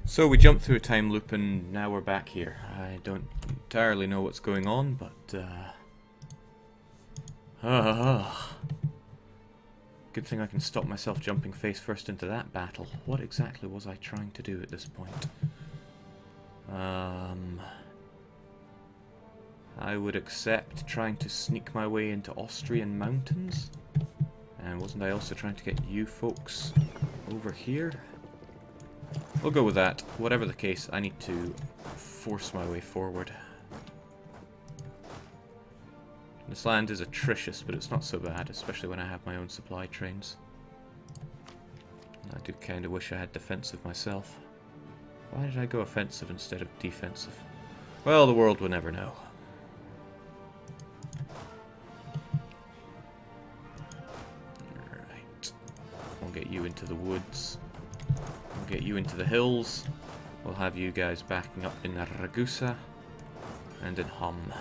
So we jumped through a time loop and now we're back here. I don't entirely know what's going on, but good thing I can stop myself jumping face first into that battle. What exactly was I trying to do at this point? I would accept trying to sneak my way into Austrian mountains. And wasn't I also trying to get you folks over here? We'll go with that. Whatever the case, I need to force my way forward. This land is atrocious, but it's not so bad, especially when I have my own supply trains. I do kind of wish I had defensive myself. Why did I go offensive instead of defensive? Well, the world will never know. Alright. We'll get you into the woods. We'll get you into the hills. We'll have you guys backing up in Ragusa and in Hum.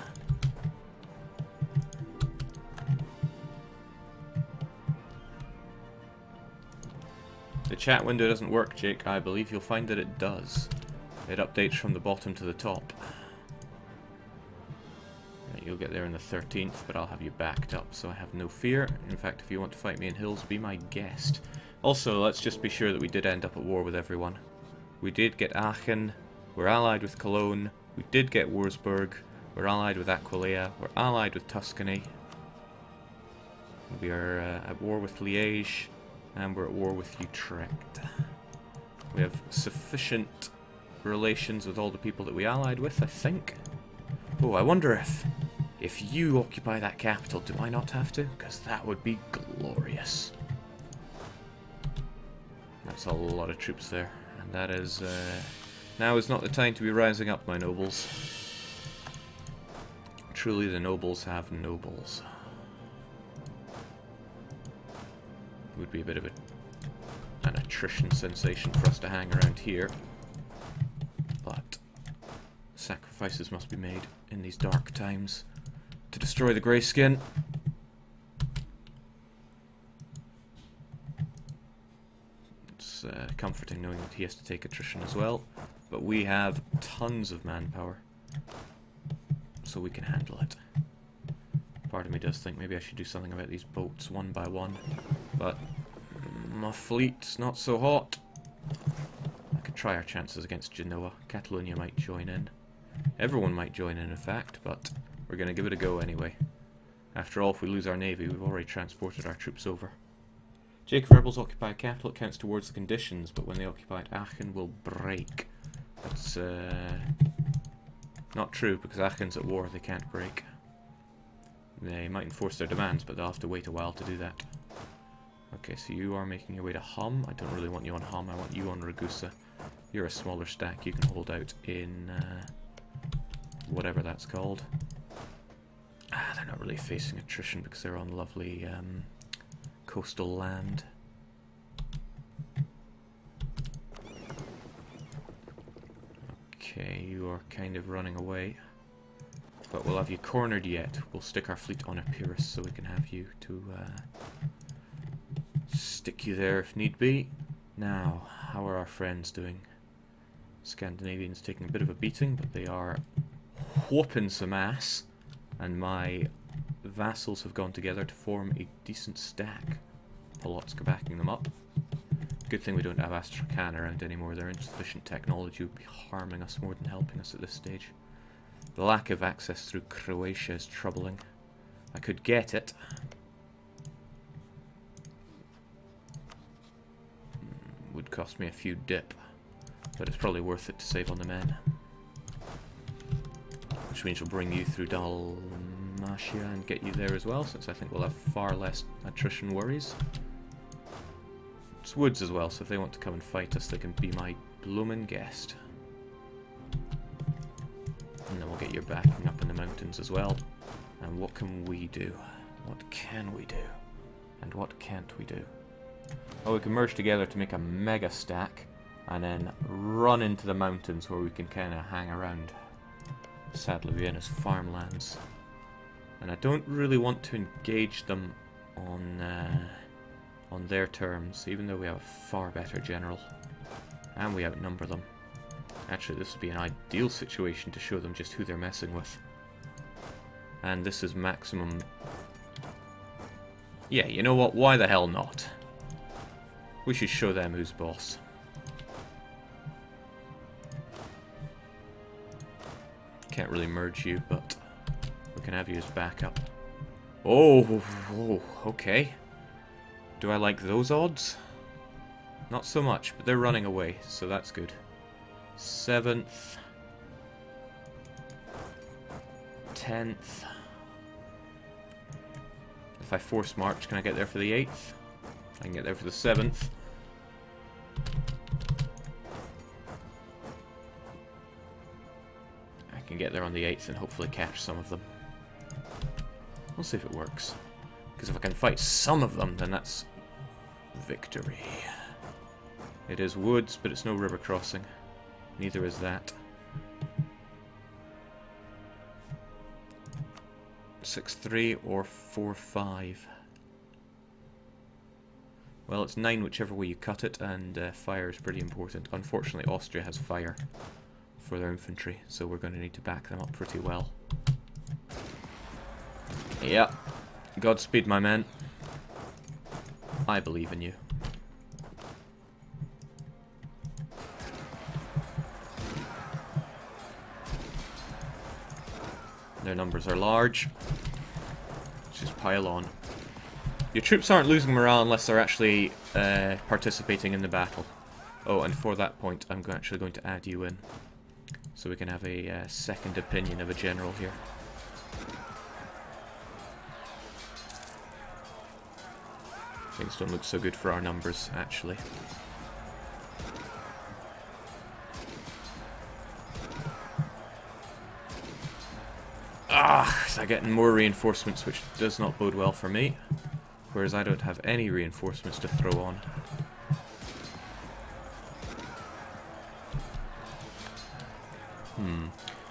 The chat window doesn't work, Jake. I believe you'll find that it does. It updates from the bottom to the top. Right, you'll get there in the 13th, but I'll have you backed up, so I have no fear. In fact, if you want to fight me in hills, be my guest. Also, let's just be sure that we did end up at war with everyone. We did get Aachen, we're allied with Cologne, we did get Wurzburg, we're allied with Aquileia, we're allied with Tuscany. We are at war with Liège, and we're at war with Utrecht. We have sufficient relations with all the people that we allied with, I think. Oh, I wonder if you occupy that capital, do I not have to? Because that would be glorious. That's a lot of troops there, and that is... now is not the time to be rising up, my nobles. Truly, the nobles have nobles. It would be a bit of an attrition sensation for us to hang around here, but sacrifices must be made in these dark times to destroy the Greyskin. It's comforting knowing that he has to take attrition as well, but we have tons of manpower, so we can handle it. Part of me does think maybe I should do something about these boats one by one, but my fleet's not so hot. I could try our chances against Genoa. Catalonia might join in. Everyone might join in fact, but we're going to give it a go anyway. After all, if we lose our navy, we've already transported our troops over. Jake, if rebels occupy a capital, it counts towards the conditions, but when they occupy it, Aachen will break. That's not true, because Aachen's at war, they can't break. They might enforce their demands, but they'll have to wait a while to do that. Okay, so you are making your way to Hum. I don't really want you on Hum, I want you on Ragusa. You're a smaller stack, you can hold out in whatever that's called. They're not really facing attrition because they're on lovely coastal land. Okay, you are kind of running away. But we'll have you cornered yet. We'll stick our fleet on Epirus so we can have you to stick you there if need be. Now, how are our friends doing? Scandinavians taking a bit of a beating, but they are whooping some ass. And my vassals have gone together to form a decent stack. Polotsk backing them up. Good thing we don't have Astrakhan around anymore. Their insufficient technology would be harming us more than helping us at this stage. The lack of access through Croatia is troubling. I could get it. Would cost me a few dip, but it's probably worth it to save on the men. Which means we'll bring you through Dalmatia and get you there as well, since I think we'll have far less attrition worries. It's woods as well, so if they want to come and fight us, they can be my bloomin' guest. And then we'll get your backing up in the mountains as well. And what can we do? What can we do? And what can't we do? Well, we can merge together to make a mega stack, and then run into the mountains where we can kind of hang around. Sadly, Vienna's farmlands. And I don't really want to engage them on their terms, even though we have a far better general. And we outnumber them. Actually, this would be an ideal situation to show them just who they're messing with. And this is maximum... Yeah, you know what? Why the hell not? We should show them who's boss. Can't really merge you, but we can have you as backup. Oh, okay. Do I like those odds? Not so much, but they're running away, so that's good. 7th. 10th. If I force march, can I get there for the 8th? I can get there for the 7th. I can get there on the 8th and hopefully catch some of them. We'll see if it works. Because if I can fight some of them, then that's victory. It is woods, but it's no river crossing. Neither is that. 6-3 or 4-5. Well, it's 9 whichever way you cut it, and fire is pretty important. Unfortunately, Austria has fire for their infantry, so we're going to need to back them up pretty well. Yeah. Godspeed, my men. I believe in you. Their numbers are large. Let's just pile on. Your troops aren't losing morale unless they're actually participating in the battle. Oh, and for that point, I'm actually going to add you in. So we can have a second opinion of a general here. Things don't look so good for our numbers, actually. They're getting more reinforcements, which does not bode well for me. Whereas I don't have any reinforcements to throw on.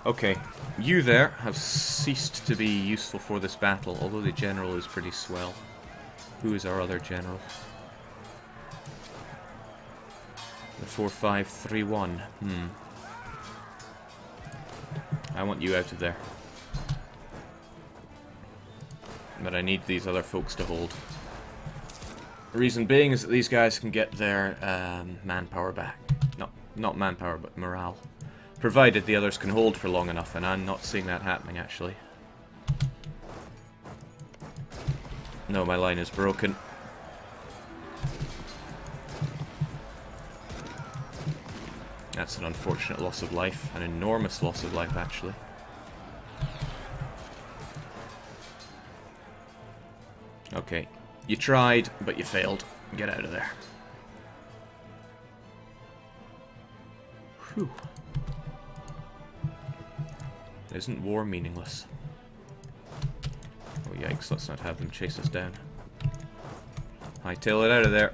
Okay, you there have ceased to be useful for this battle, although the general is pretty swell. Who is our other general? The 4-5-3-1. I want you out of there. But I need these other folks to hold. The reason being is that these guys can get their manpower back. Not manpower, but morale. Provided the others can hold for long enough, and I'm not seeing that happening, actually. No, my line is broken. That's an unfortunate loss of life. An enormous loss of life, actually. Okay. You tried, but you failed. Get out of there. Whew. Isn't war meaningless? Oh yikes, let's not have them chase us down. Hightail it out of there.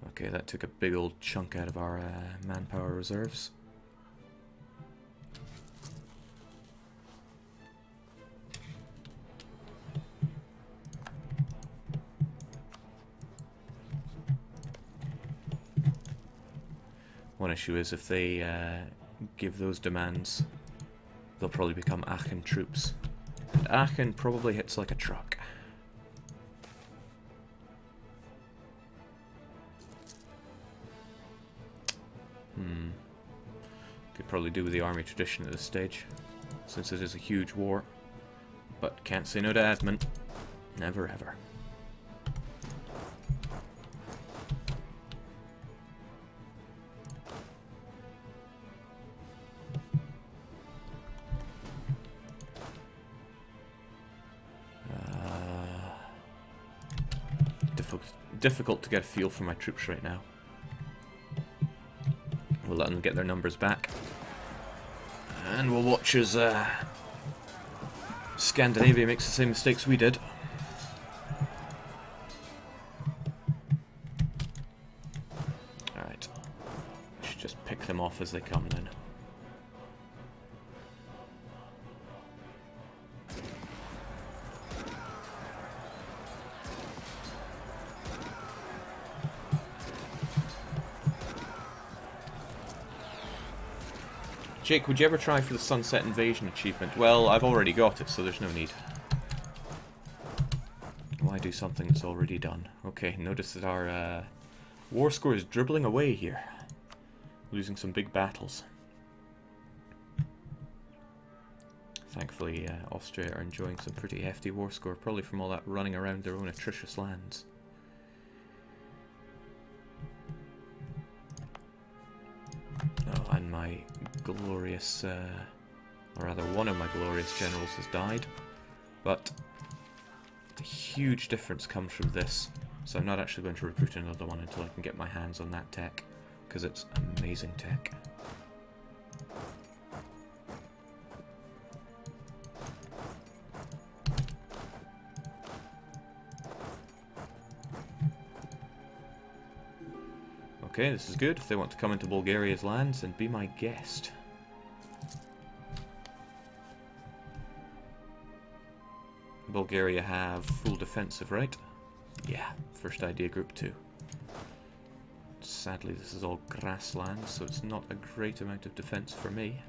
Okay, that took a big old chunk out of our manpower reserves. One issue is if they give those demands, they'll probably become Aachen troops. And Aachen probably hits like a truck. Could probably do with the army tradition at this stage, since it is a huge war. But can't say no to admin. Never ever. Difficult to get a feel for my troops right now. We'll let them get their numbers back. And we'll watch as Scandinavia makes the same mistakes we did. Alright. just pick them off as they come then. Jake, would you ever try for the Sunset Invasion achievement? Well, I've already got it, so there's no need. Why do something that's already done? Okay, notice that our war score is dribbling away here. Losing some big battles. Thankfully, Austria are enjoying some pretty hefty war score, probably from all that running around their own atrocious lands. Oh, and my glorious, or rather one of my glorious generals has died, but the huge difference comes from this, so I'm not actually going to recruit another one until I can get my hands on that tech, because it's amazing tech. Okay, this is good. If they want to come into Bulgaria's lands and be my guest. Bulgaria have full defensive, right? Yeah, first idea group 2. Sadly, this is all grassland, so it's not a great amount of defense for me.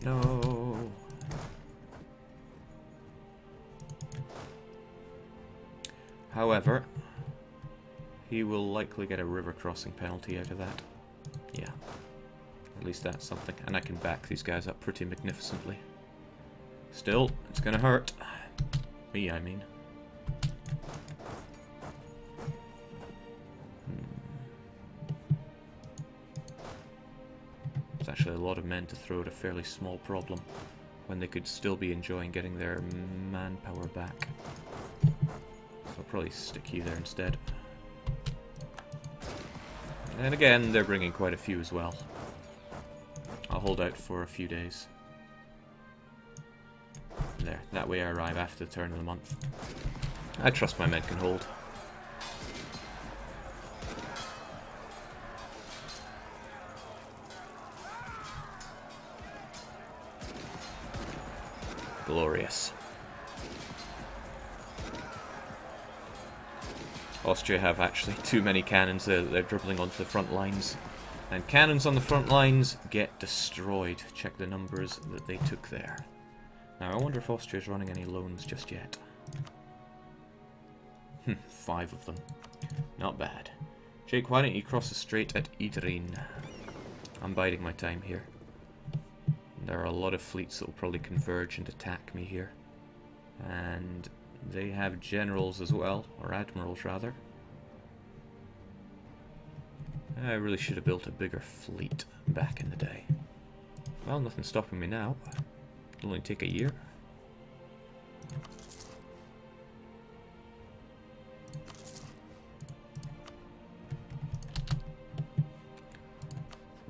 No. However, he will likely get a river crossing penalty out of that. Yeah. At least that's something. And I can back these guys up pretty magnificently. Still, it's gonna hurt. Me, I mean. It's actually a lot of men to throw at a fairly small problem, when they could still be enjoying getting their manpower back. So I'll probably stick you there instead. And again, they're bringing quite a few as well. I'll hold out for a few days. There, that way I arrive after the turn of the month. I trust my men can hold. Glorious. Austria have actually too many cannons there that they're dribbling onto the front lines. And cannons on the front lines get destroyed. Check the numbers that they took there. Now I wonder if Austria's running any loans just yet. 5 of them. Not bad. Jake, why don't you cross the strait at Idrin? I'm biding my time here. There are a lot of fleets that will probably converge and attack me here. And they have generals as well, or admirals rather. I really should have built a bigger fleet back in the day. Well, nothing's stopping me now. It'll only take a year.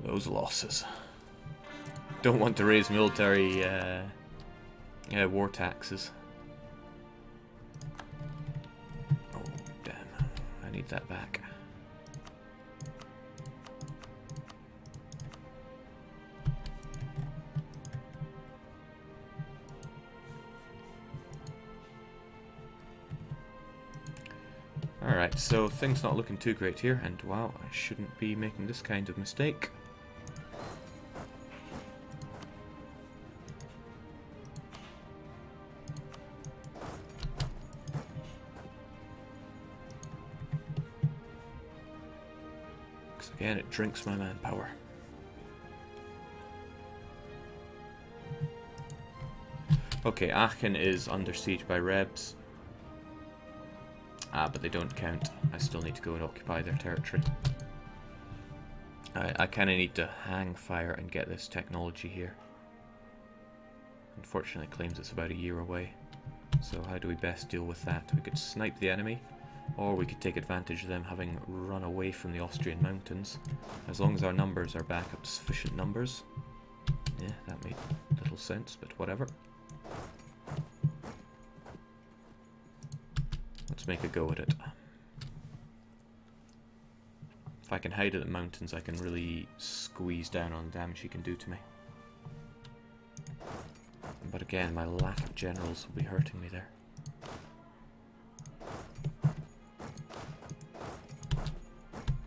Those losses. Don't want to raise military war taxes. Oh, damn. I need that back. Alright, so things not looking too great here, and wow, I shouldn't be making this kind of mistake. Because again, it drinks my manpower. Okay, Aachen is under siege by Rebs. Ah, but they don't count. I still need to go and occupy their territory. I kind of need to hang fire and get this technology here. Unfortunately, it claims it's about a year away. So how do we best deal with that? We could snipe the enemy, or we could take advantage of them having run away from the Austrian mountains. As long as our numbers are back up to sufficient numbers. Yeah, that made little sense, but whatever. Let's make a go at it. If I can hide at the mountains, I can really squeeze down on the damage he can do to me. But again, my lack of generals will be hurting me there.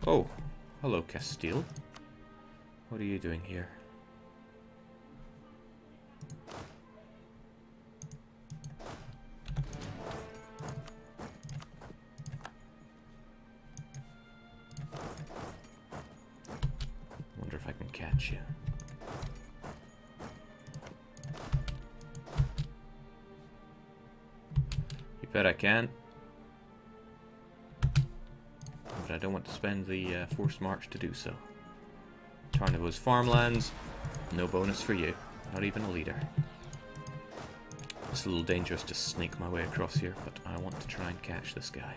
Oh, hello Castile. What are you doing here? Wonder if I can catch you. You bet I can. But I don't want to spend the forced march to do so. Tarnivo's farmlands, no bonus for you. Not even a leader. It's a little dangerous to snake my way across here, but I want to try and catch this guy.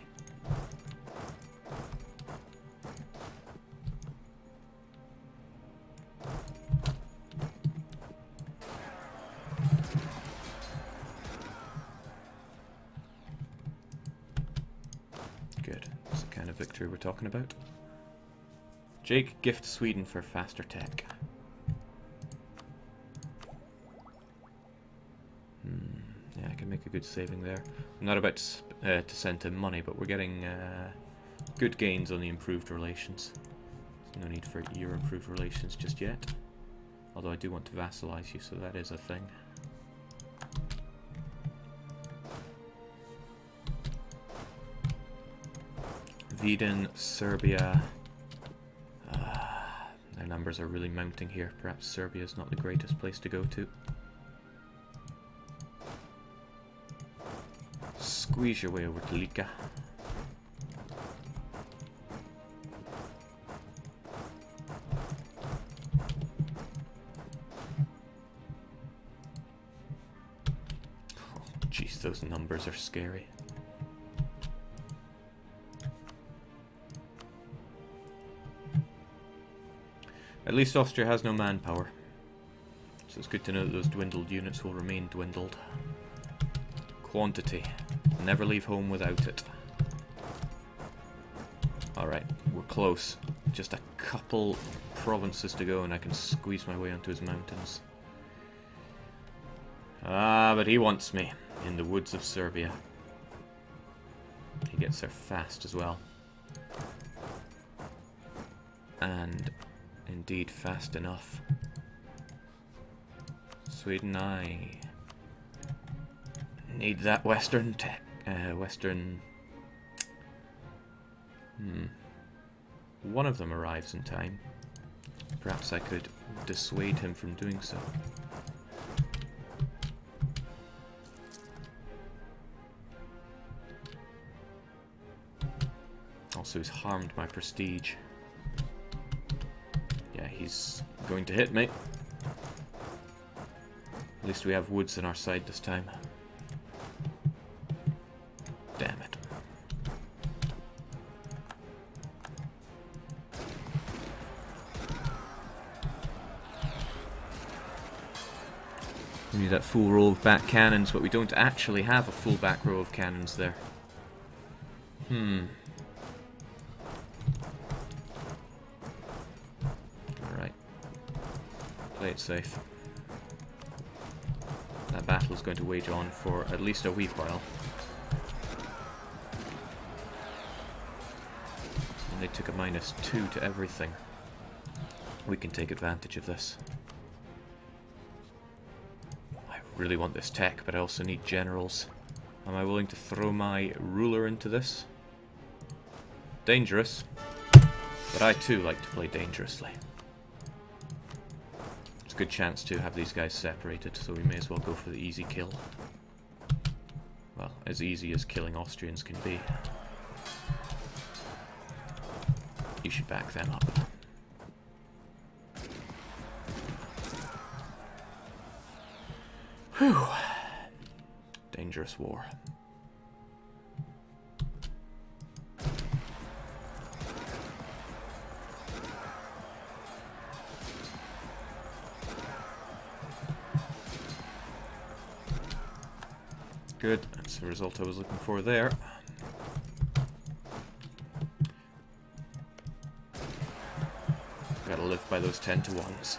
Good. That's the kind of victory we're talking about. Jake gifts Sweden for faster tech. Yeah, I can make a good saving there. I'm not about to send him money, but we're getting good gains on the improved relations. There's no need for your improved relations just yet. Although I do want to vassalize you, so that is a thing. Sweden, Serbia. Their numbers are really mounting here. Perhaps Serbia is not the greatest place to go to. Squeeze your way over to Lika. Oh, jeez, those numbers are scary. At least Austria has no manpower, so it's good to know that those dwindled units will remain dwindled. Quantity. Never leave home without it. Alright, we're close. Just a couple provinces to go and I can squeeze my way onto his mountains. Ah, but he wants me in the woods of Serbia. He gets there fast as well. And indeed fast enough. Sweden, I need that western tech. One of them arrives in time. Perhaps I could dissuade him from doing so. Also, he's harmed my prestige. Yeah, he's going to hit me. At least we have woods on our side this time. Damn it. We need that full row of back cannons, but we don't actually have a full back row of cannons there. Alright. Play it safe. That battle is going to wage on for at least a wee while. And they took a -2 to everything. We can take advantage of this. I really want this tech, but I also need generals. Am I willing to throw my ruler into this? Dangerous. But I too like to play dangerously. It's a good chance to have these guys separated, so we may as well go for the easy kill. Well, as easy as killing Austrians can be. You should back them up. Whew. Dangerous war. Good, that's the result I was looking for there. live by those 10 to 1s.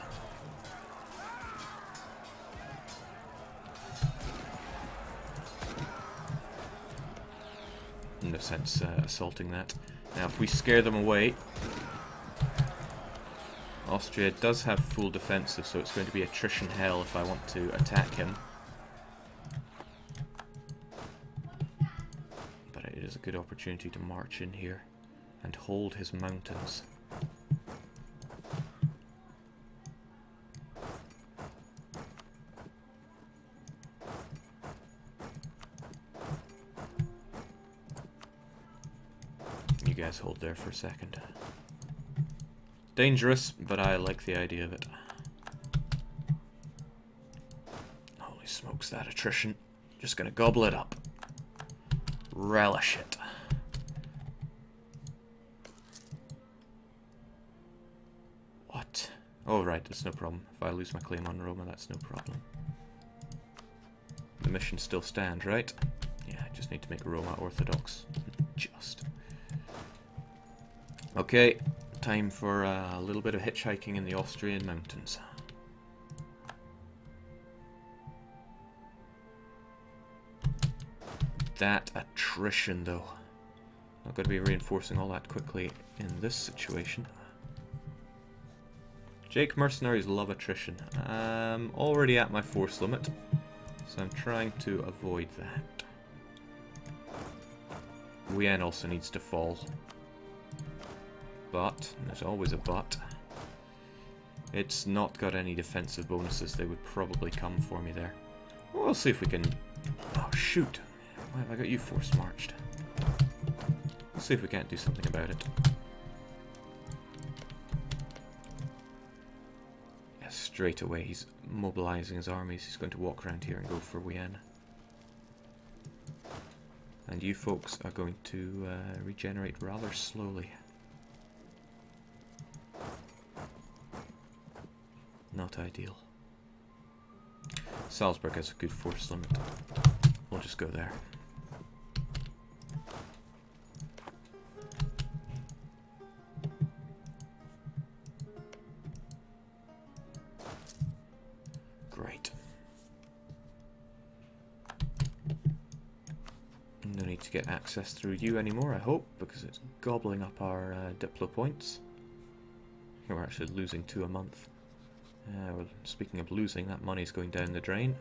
No sense assaulting that. Now if we scare them away, Austria does have full defensive, so it's going to be attrition hell if I want to attack him. But it is a good opportunity to march in here and hold his mountains. You guys hold there for a second. Dangerous, but I like the idea of it. Holy smokes, that attrition. Just gonna gobble it up. Relish it. What? Oh right, that's no problem. If I lose my claim on Roma, that's no problem. The mission still stands, right? Yeah, I just need to make Roma Orthodox. Just. Okay, time for a little bit of hitchhiking in the Austrian mountains. That attrition, though. Not going to be reinforcing all that quickly in this situation. Jake, mercenaries love attrition. I'm already at my force limit, so I'm trying to avoid that. Wien also needs to fall. But, and there's always a but, it's not got any defensive bonuses. They would probably come for me there. We'll see if we can... Oh shoot! Why have I got you force marched? We'll see if we can't do something about it. Yeah, straight away he's mobilizing his armies. He's going to walk around here and go for Wien. And you folks are going to regenerate rather slowly. Not ideal. Salzburg has a good force limit. We'll just go there. Great. No need to get access through you anymore, I hope, because it's gobbling up our Diplo points. Here we're actually losing 2 a month. Well, speaking of losing, that money's going down the drain.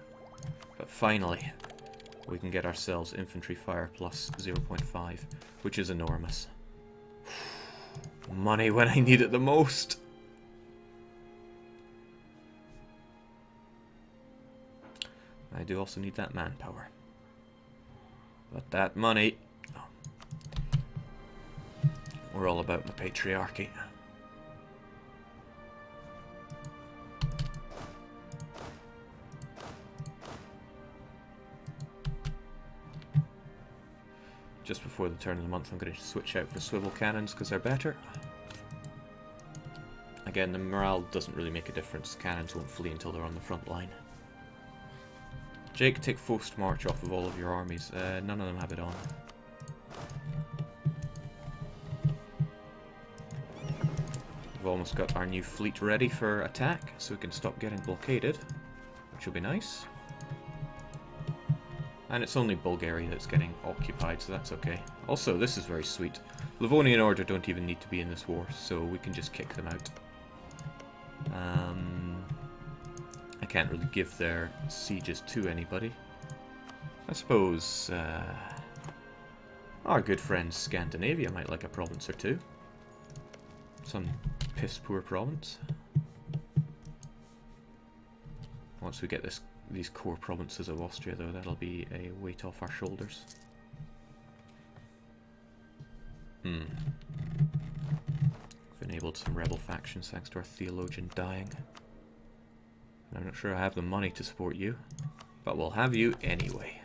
But finally, we can get ourselves infantry fire plus 0.5, which is enormous. Money when I need it the most! I do also need that manpower. But that money... Oh. We're all about the patriarchy. Just before the turn of the month, I'm going to switch out for swivel cannons because they're better. Again, the morale doesn't really make a difference. Cannons won't flee until they're on the front line. Jake, take forced march off of all of your armies. None of them have it on. We've almost got our new fleet ready for attack, so we can stop getting blockaded, which will be nice. And it's only Bulgaria that's getting occupied, so that's okay. Also, this is very sweet. Livonian Order don't even need to be in this war, so we can just kick them out. I can't really give their sieges to anybody. I suppose our good friends Scandinavia might like a province or two. Some piss-poor province. Once we get these core provinces of Austria, though, that'll be a weight off our shoulders. We've enabled some rebel factions thanks to our theologian dying. And I'm not sure I have the money to support you, but we'll have you anyway.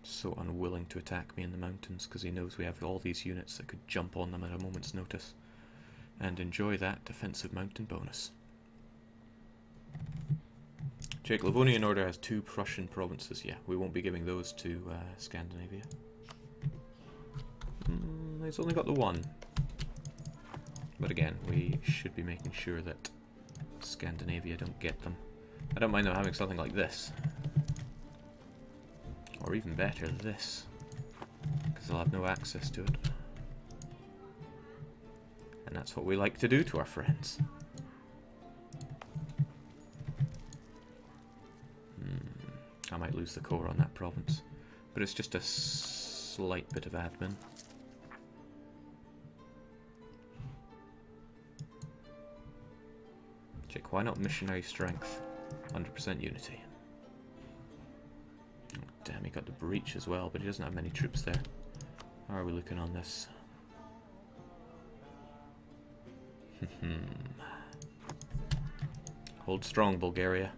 So unwilling to attack me in the mountains because he knows we have all these units that could jump on them at a moment's notice and enjoy that defensive mountain bonus. Jake, Livonian Order has 2 Prussian provinces. Yeah, we won't be giving those to Scandinavia. He's only got the one. But again, we should be making sure that Scandinavia don't get them. I don't mind them having something like this. Or even better, this. Because they'll have no access to it. And that's what we like to do to our friends. I might lose the core on that province. But it's just a slight bit of admin. Check, why not missionary strength? 100% unity. Oh, damn, he got the breach as well, but he doesn't have many troops there. How are we looking on this? Hold strong, Bulgaria.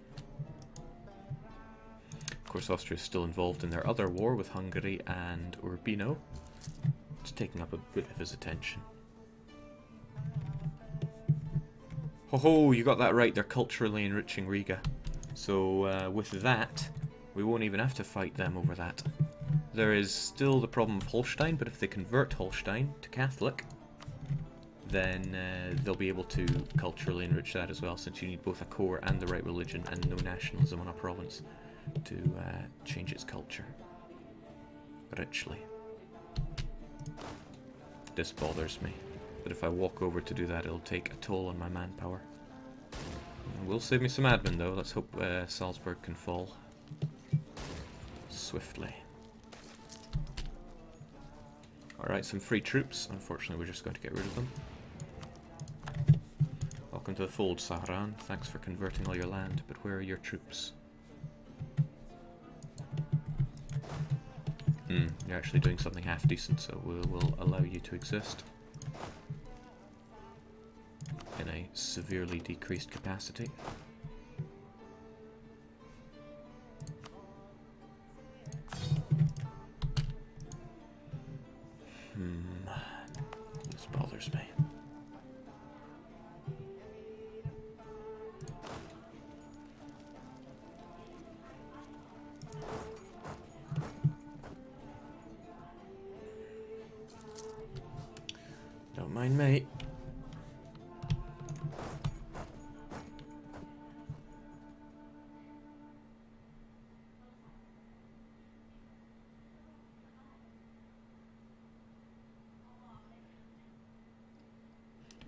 Of course, Austria is still involved in their other war with Hungary and Urbino. It's taking up a bit of his attention. Ho ho, you got that right, they're culturally enriching Riga. So with that, we won't even have to fight them over that. There is still the problem of Holstein, but if they convert Holstein to Catholic, then they'll be able to culturally enrich that as well, since you need both a core and the right religion and no nationalism on a province to change its culture richly. This bothers me, but if I walk over to do that, it'll take a toll on my manpower. It will save me some admin though. Let's hope Salzburg can fall swiftly. Alright, some free troops. Unfortunately, we're just going to get rid of them. Welcome to the fold, Saharan. Thanks for converting all your land, but where are your troops? You're actually doing something half decent, so we'll allow you to exist in a severely decreased capacity. This bothers me. Don't mind me.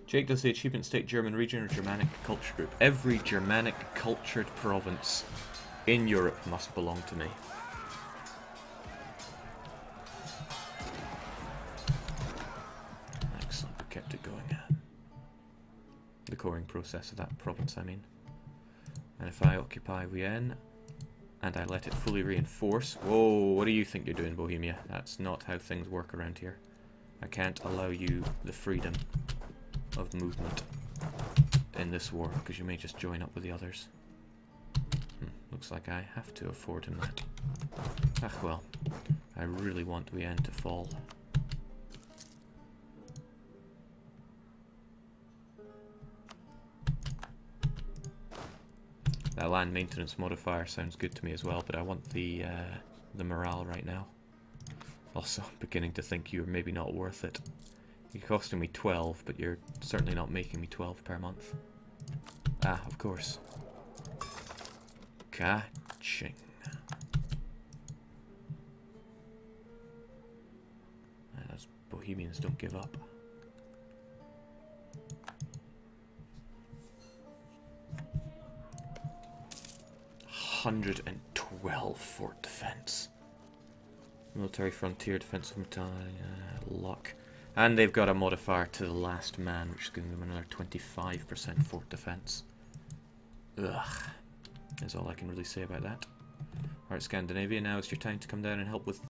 Jake, does the achievement state German region or Germanic culture group? Every Germanic cultured province in Europe must belong to me. Excellent, we kept it going. The coring process of that province, I mean. And if I occupy Vienne and I let it fully reinforce... Whoa, what do you think you're doing, Bohemia? That's not how things work around here. I can't allow you the freedom of movement in this war, because you may just join up with the others. Looks like I have to afford him that. Ah well, I really want Vienne to fall. That land maintenance modifier sounds good to me as well, but I want the morale right now. Also, I'm beginning to think you're maybe not worth it. You're costing me 12, but you're certainly not making me 12 per month. Ah, of course. Ka-ching. Those Bohemians don't give up. $112 fort defense. Military frontier defensive luck. And they've got a modifier to the last man, which is giving them another 25% fort defense. Ugh. That's all I can really say about that. Alright, Scandinavia, now is your time to come down and help with